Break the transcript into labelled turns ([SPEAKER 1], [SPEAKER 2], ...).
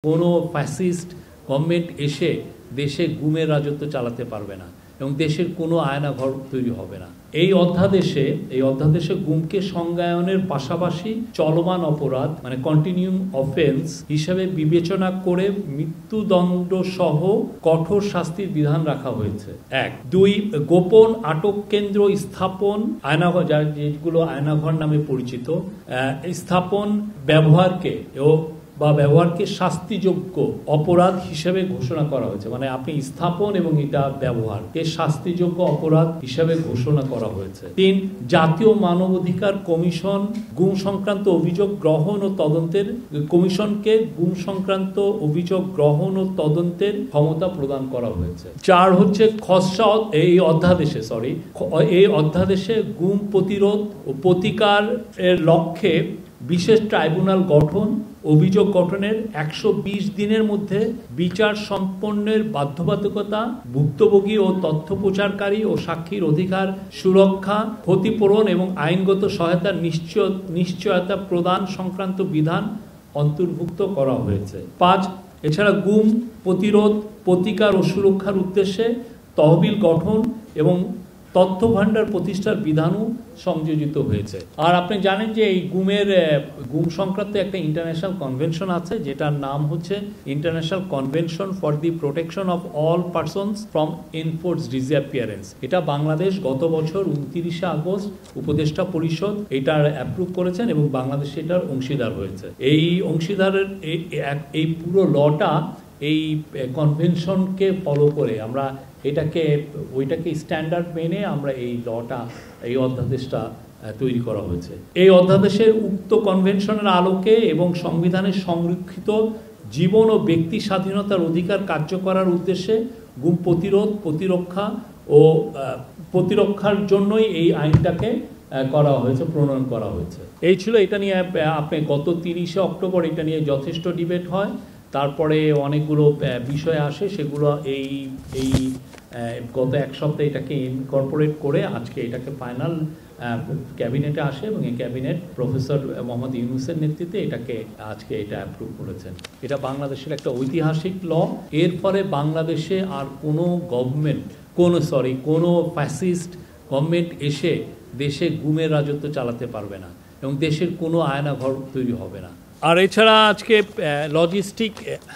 [SPEAKER 1] কোনো fascist government এসে দেশে গুমের রাজত্ব চালাতে পারবে না এবং দেশের কোনো আয়নাঘর তৈরি হবে না। এই অধ্যাদেশে গুমকে সংজ্ঞায়নের পাশাপাশি চলমান অপরাধ মানে কন্টিনিউম অফেন্স হিসাবে বিবেচনা করে মৃত্যুদণ্ড সহ কঠোর শাস্তির বিধান রাখা হয়েছে। 1, 2 গোপন আটক কেন্দ্র স্থাপন, আয়নাঘর যেগুলো আয়নাঘর নামে পরিচিত, স্থাপন ব্যবহারকে শাস্তিযোগ্য অপরাধ হিসেবে ঘোষণা করা হয়েছে। মানে আপনি স্থাপন এবং এটা ব্যবহারকে শাস্তিযোগ্য অপরাধ হিসেবে ঘোষণা করা হয়েছে। 3, জাতীয় মানবাধিকার কমিশন গুম সংক্রান্ত অভিযোগ গ্রহণ ও তদন্তের কমিশনকে গুম সংক্রান্ত অভিযোগ গ্রহণ ও তদন্তের ক্ষমতা প্রদান করা হয়েছে। 4 হচ্ছে খসড়া এই অধ্যাদেশে গুম প্রতিরোধ ও প্রতিকার এর লক্ষ্যে বিশেষ ট্রাইব্যুনাল গঠন, অভিযোগ গঠনের 120 দিনের মধ্যে বিচার সম্পন্নের বাধ্যবাধকতা, ভুক্তভোগী ও তথ্য প্রচারকারী ও সাক্ষীর অধিকার সুরক্ষা, ক্ষতিপূরণ এবং আইনগত সহায়তার নিশ্চয়তা প্রদান সংক্রান্ত বিধান অন্তর্ভুক্ত করা হয়েছে। 5, এছাড়া গুম প্রতিরোধ, প্রতিকার ও সুরক্ষার উদ্দেশ্যে তহবিল গঠন এবং তথ্য ভাণ্ডার প্রতিষ্ঠার বিধানও সংযোজিত হয়েছে। আর আপনি জানেন যে এই গুম সংক্রান্ত একটা ইন্টারন্যাশনাল কনভেনশন আছে, যেটার নাম হচ্ছে international convention for the protection of all persons from enforced disappearance. এটা বাংলাদেশ গত বছর 29 আগস্ট উপদেষ্টা পরিষদ এটার অ্যাপ্রুভ করেছেন এবং বাংলাদেশ এটার অংশীদার হয়েছে। এই অংশীদারের এই পুরো লটা এই কনভেনশনকে ফলো করে আমরা ওইটাকে স্ট্যান্ডার্ড মেনে আমরা এই অধ্যাদেশটা তৈরি করা হয়েছে। এই অধ্যাদেশের উক্ত কনভেনশনের আলোকে এবং সংবিধানের সংরক্ষিত জীবন ও ব্যক্তি স্বাধীনতার অধিকার কার্য করার উদ্দেশ্যে গুম প্রতিরোধ, প্রতিরক্ষার জন্যই এই আইনটাকে প্রণয়ন করা হয়েছে। এই ছিল এটা নিয়ে আপনি গত 30 অক্টোবর এটা নিয়ে যথেষ্ট ডিবেট হয়। তারপরে অনেকগুলো বিষয় আসে, সেগুলো এই গত এক সপ্তাহে এটাকে ইনকর্পোরেট করে আজকে এটাকে ফাইনাল ক্যাবিনেটে আসে এবং এই ক্যাবিনেট প্রফেসর মোহাম্মদ ইউনূসের নেতৃত্বে আজকে এটা অ্যাপ্রুভ করেছেন। এটা বাংলাদেশের একটা ঐতিহাসিক ল। এর ফলে বাংলাদেশে আর কোনো ফ্যাসিস্ট গভর্নমেন্ট এসে দেশে গুমের রাজত্ব চালাতে পারবে না এবং দেশের কোনো আয়নাঘর তৈরি হবে না। আর এছাড়া আজকে লজিস্টিক